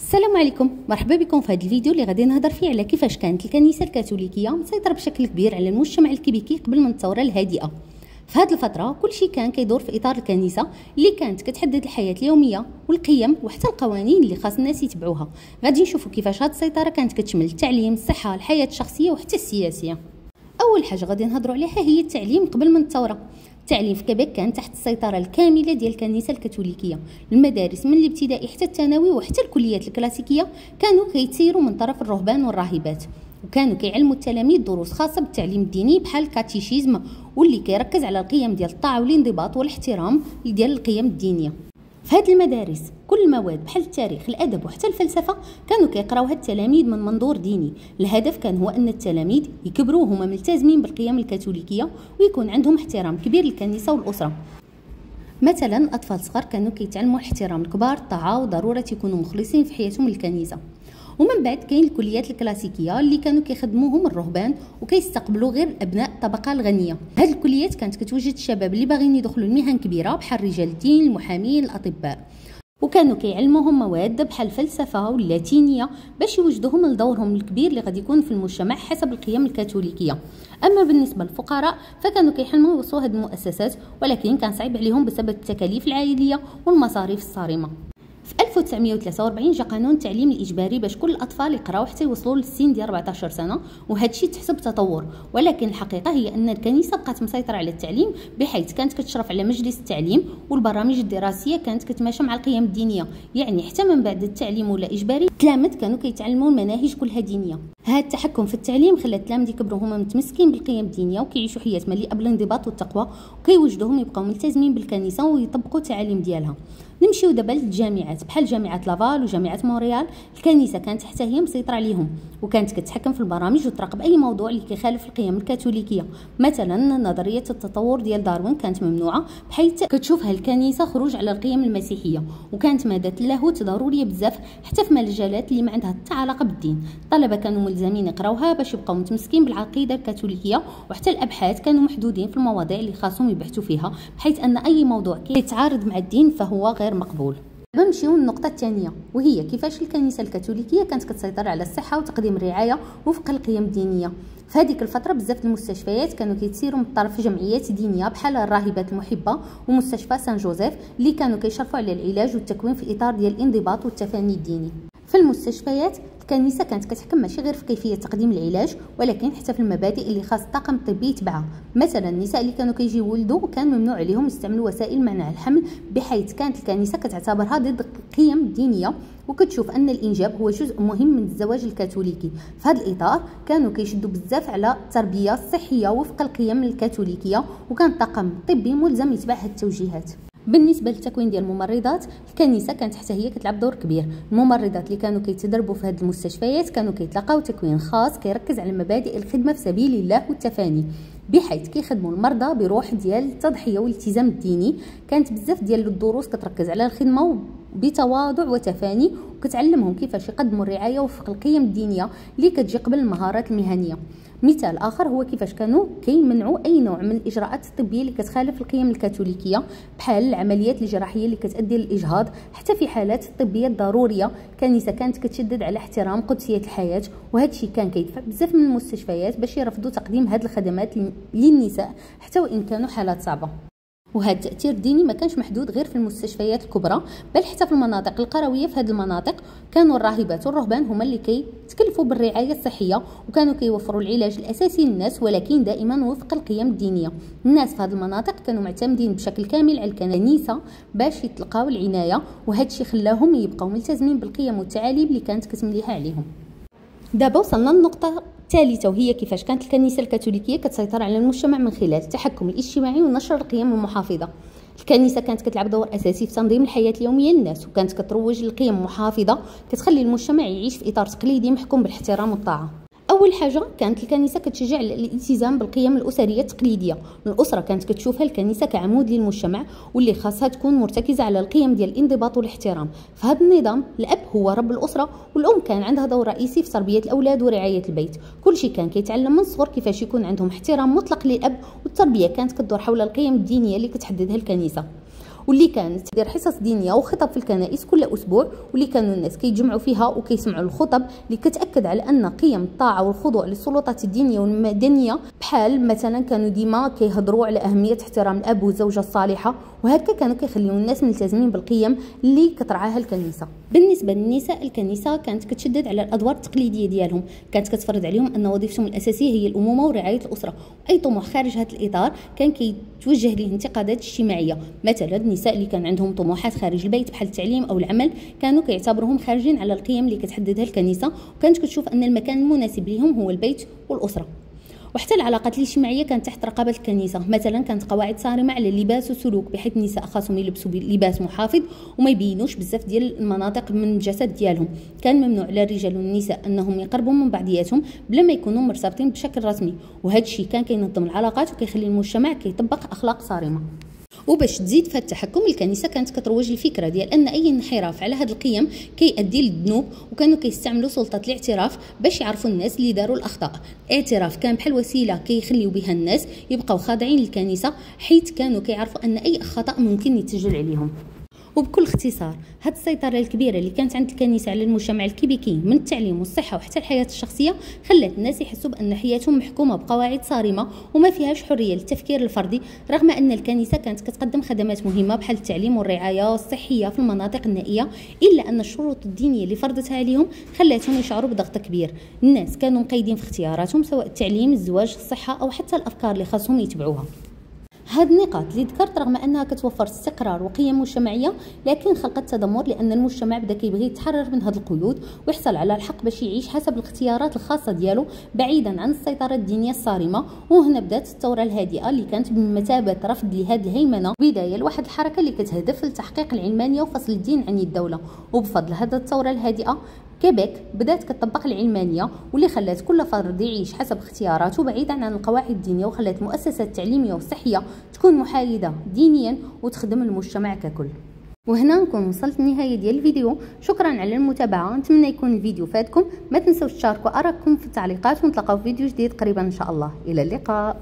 السلام عليكم، مرحبا بكم في هذا الفيديو اللي غادي نهضر فيه على كيفاش كانت الكنيسه الكاثوليكيه مسيطره بشكل كبير على المجتمع الكيبيكي قبل من الثوره الهادئه. في هذه الفتره كل شيء كان كيدور في اطار الكنيسه اللي كانت كتحدد الحياه اليوميه والقيم وحتى القوانين اللي خاص الناس يتبعوها. غادي نشوفوا كيفاش هذه السيطره كانت كتشمل التعليم، الصحه، الحياه الشخصيه وحتى السياسيه. اول حاجه غادي نهضروا عليها هي التعليم قبل من الثوره. التعليم في كيبيك كان تحت السيطره الكامله ديال الكنيسه الكاثوليكيه. المدارس من الابتدائي حتى الثانوي وحتى الكليات الكلاسيكيه كانوا كيتسيروا من طرف الرهبان والراهبات، وكانوا كيعلموا التلاميذ دروس خاصه بالتعليم الديني بحال الكاتيشيزم، واللي كيركز على القيم ديال الطاعه والانضباط والاحترام ديال القيم الدينيه. في هذه المدارس كل المواد بحال التاريخ، الادب وحتى الفلسفه كانوا كيقراوها التلاميذ من منظور ديني. الهدف كان هو ان التلاميذ يكبروا هما ملتزمين بالقيم الكاثوليكيه ويكون عندهم احترام كبير للكنيسه والاسره. مثلا اطفال صغار كانوا كيتعلموا الاحترام الكبار، الطاعه، وضروره يكونوا مخلصين في حياتهم للكنيسه. ومن بعد كاين الكليات الكلاسيكيه اللي كانوا كيخدموهم الرهبان وكيستقبلوا غير ابناء الطبقه الغنيه. هذه الكليات كانت كتوجد الشباب اللي باغيين يدخلوا المهن كبيره بحال رجال الدين، المحامين، الاطباء، وكانوا كيعلموهم مواد بحال الفلسفه واللاتينيه باش يوجدوهم لدورهم الكبير اللي غادي يكون في المجتمع حسب القيم الكاثوليكيه. اما بالنسبه للفقراء فكانوا كيحلموا يوصلوا هذه المؤسسات، ولكن كان صعيب عليهم بسبب التكاليف العائليه والمصاريف الصارمه. في 1943 جا قانون التعليم الاجباري باش كل الاطفال يقراو حتى يوصلوا للسن ديال 14 سنه، وهذا الشيء تحسب تطور، ولكن الحقيقه هي ان الكنيسه بقات مسيطره على التعليم، بحيث كانت كتشرف على مجلس التعليم، والبرامج الدراسيه كانت كتماشى مع القيم الدينيه. يعني حتى من بعد التعليم ولا اجباري التلاميذ كانوا كيتعلموا المناهج كلها دينيه. هذا التحكم في التعليم خلى التلاميذ يكبروا هما متمسكين بالقيم الدينيه وكيعيشوا حياه مليئه بالانضباط والتقوى، وكيوجدوهم يبقاو ملتزمين بالكنيسه ويطبقوا التعاليم ديالها. نمشيو دابا للجامعات بحال جامعه لافال وجامعه مونريال. الكنيسه كانت حتى هي مسيطره عليهم، وكانت كتحكم في البرامج وتراقب اي موضوع اللي كيخالف القيم الكاثوليكيه. مثلا نظريه التطور ديال داروين كانت ممنوعه، بحيث كتشوفها الكنيسه خروج على القيم المسيحيه، وكانت ماده اللاهوت ضروريه بزاف حتى في مجالات اللي ما عندها حتى علاقه بالدين. الطلبه كانوا ملزمين يقراوها باش يبقاو متمسكين بالعقيده الكاثوليكيه، وحتى الابحاث كانوا محدودين في المواضيع اللي خاصهم يبحثوا فيها، بحيث ان اي موضوع كيتعارض مع الدين فهو غير مقبول. نمشيو للنقطة الثانية، وهي كيفاش الكنيسة الكاثوليكية كانت كتسيطر على الصحة وتقديم الرعاية وفق القيم الدينية. في هذيك الفترة بزاف المستشفيات كانوا كيتسيروا من طرف جمعيات دينية بحال الراهبات المحبة ومستشفى سان جوزيف، اللي كانوا كيشرفوا على العلاج والتكوين في إطار ديال الانضباط والتفاني الديني. في المستشفيات الكنيسه كانت كتحكم ماشي غير في كيفيه تقديم العلاج، ولكن حتى في المبادئ اللي خاص الطاقم الطبي يتبعها. مثلا النساء اللي كانوا كيجيو يولدوا كان ممنوع عليهم يستعملوا وسائل منع الحمل، بحيث كانت الكنيسه كتعتبرها ضد القيم الدينيه، وكتشوف ان الانجاب هو جزء مهم من الزواج الكاثوليكي. في هذا الاطار كانوا كيشدوا بزاف على التربيه الصحيه وفق القيم الكاثوليكيه، وكان الطاقم الطبي ملزم يتبع هذه التوجيهات. بالنسبه للتكوين ديال الممرضات، الكنيسه كانت حتى هي كتلعب دور كبير. الممرضات اللي كانوا كيتدربوا في هذه المستشفيات كانوا كيتلقاو تكوين خاص كيركز على مبادئ الخدمه في سبيل الله والتفاني، بحيث كيخدموا المرضى بروح ديال التضحيه والالتزام الديني. كانت بزاف ديال الدروس كتركز على الخدمه بتواضع وتفاني، وكتعلمهم كيفاش يقدموا الرعايه وفق القيم الدينيه اللي كتجي قبل المهارات المهنيه. مثال اخر هو كيفاش كانوا كيمنعوا اي نوع من الاجراءات الطبيه اللي كتخالف القيم الكاثوليكيه، بحال العمليات الجراحيه اللي كتؤدي للاجهاض. حتى في حالات الطبيه الضروريه الكنيسه كانت كتشدد على احترام قدسيه الحياه، وهذا الشيء كان كيدفع بزاف من المستشفيات باش يرفضوا تقديم هذه الخدمات للنساء حتى وان كانوا حالات صعبه. وهذا التأثير الديني ما كانش محدود غير في المستشفيات الكبرى، بل حتى في المناطق القرويه. في هذه المناطق كانوا الراهبات والرهبان هما اللي كيتكلفوا بالرعايه الصحيه، وكانوا كيوفروا العلاج الاساسي للناس، ولكن دائما وفق القيم الدينيه. الناس في هذه المناطق كانوا معتمدين بشكل كامل على الكنيسه باش يتلقاو العنايه، وهذا الشيء خلاهم يبقاو ملتزمين بالقيم والتعاليم اللي كانت كتمليها عليهم. دابا وصلنا للنقطه الثالثه، وهي كيفاش كانت الكنيسه الكاثوليكيه كتسيطر على المجتمع من خلال التحكم الاجتماعي ونشر القيم المحافظه. الكنيسه كانت كتلعب دور اساسي في تنظيم الحياه اليوميه للناس، وكانت كتروج للقيم المحافظه كتخلي المجتمع يعيش في اطار تقليدي محكوم بالاحترام والطاعه. اول حاجه كانت الكنيسه كتشجع على الالتزام بالقيم الاسريه التقليديه. الاسره كانت كتشوفها الكنيسه كعمود للمجتمع، واللي خاصها تكون مرتكزه على القيم ديال الانضباط والاحترام. في هذا النظام الاب هو رب الاسره، والام كان عندها دور رئيسي في تربيه الاولاد ورعايه البيت. كل شيء كان كيتعلم من الصغر كيفاش يكون عندهم احترام مطلق للاب، والتربيه كانت كتدور حول القيم الدينيه اللي كتحددها الكنيسه. واللي كانت تدير حصص دينيه وخطب في الكنائس كل اسبوع، واللي كانوا الناس كيتجمعوا فيها وكيسمعوا الخطب اللي كتاكد على ان قيم الطاعه والخضوع للسلطات الدينيه والمدنيه، بحال مثلا كانوا ديما كيهضروا على اهميه احترام الاب والزوجه الصالحه، وهكا كانوا كيخليو الناس ملتزمين بالقيم اللي كترعاها الكنيسه. بالنسبه للنساء، الكنيسه كانت كتشدد على الادوار التقليديه ديالهم، كانت كتفرض عليهم ان وظيفتهم الاساسيه هي الامومه ورعايه الاسره، واي طموح خارج هذا الاطار كان كيتوجه ليه انتقادات اجتماعيه. مثلا النساء اللي كان عندهم طموحات خارج البيت بحال التعليم او العمل كانوا كيعتبروهم خارجين على القيم اللي كتحددها الكنيسه، وكانت كتشوف ان المكان المناسب لهم هو البيت والاسره. وحتى العلاقات الاجتماعيه كانت تحت رقابه الكنيسه، مثلا كانت قواعد صارمه على اللباس والسلوك، بحيث النساء خاصهم يلبسوا لباس محافظ وما يبينوش بزاف ديال المناطق من الجسد ديالهم. كان ممنوع على الرجال والنساء انهم يقربوا من بعضياتهم بلا ما يكونوا مرتبطين بشكل رسمي، وهذا الشيء كان كينظم العلاقات وكيخلي المجتمع كيطبق اخلاق صارمه. وباش تزيد في التحكم، الكنيسه كانت كتروج الفكره ديال ان اي انحراف على هذه القيم كيؤدي للذنوب، وكانوا كيستعملوا سلطه الاعتراف باش يعرفوا الناس اللي داروا الاخطاء. الاعتراف كان بحال وسيله كيخليوا بها الناس يبقاو خاضعين للكنيسه، حيث كانوا كيعرفوا ان اي خطا ممكن يتسجل عليهم. وبكل اختصار، هذه السيطره الكبيره اللي كانت عند الكنيسه على المجتمع الكيبيكي من التعليم والصحه وحتى الحياه الشخصيه خلت الناس يحسوا بان حياتهم محكومه بقواعد صارمه وما فيهاش حريه للتفكير الفردي، رغم ان الكنيسه كانت كتقدم خدمات مهمه بحال التعليم والرعايه الصحيه في المناطق النائيه، الا ان الشروط الدينيه اللي فرضتها عليهم خلاتهم يشعروا بضغط كبير. الناس كانوا مقيدين في اختياراتهم، سواء التعليم، الزواج، الصحه او حتى الافكار اللي خاصهم يتبعوها. هاد النقاط اللي ذكرت رغم انها كتوفر استقرار وقيم مجتمعيه، لكن خلقت تذمر لان المجتمع بدا كيبغي يتحرر من هاد القيود ويحصل على الحق باش يعيش حسب الاختيارات الخاصه ديالو بعيدا عن السيطره الدينيه الصارمه. وهنا بدات الثوره الهادئه اللي كانت بمثابه رفض لهاد الهيمنه، بدايه لواحد الحركه اللي كتهدف لتحقيق العلمانيه وفصل الدين عن الدوله. وبفضل هذا الثوره الهادئه كيبيك بدات كتطبق العلمانيه، واللي خلات كل فرد يعيش حسب اختياراته بعيدا عن القواعد الدينيه، وخلات المؤسسات التعليميه والصحيه تكون محايده دينيا وتخدم المجتمع ككل. وهنا نكون وصلت للنهايه ديال الفيديو. شكرا على المتابعه، نتمنى يكون الفيديو فاتكم. ما تنسوش تشاركوا ارائكم في التعليقات، ونتلاقاو في فيديو جديد قريبا ان شاء الله. الى اللقاء.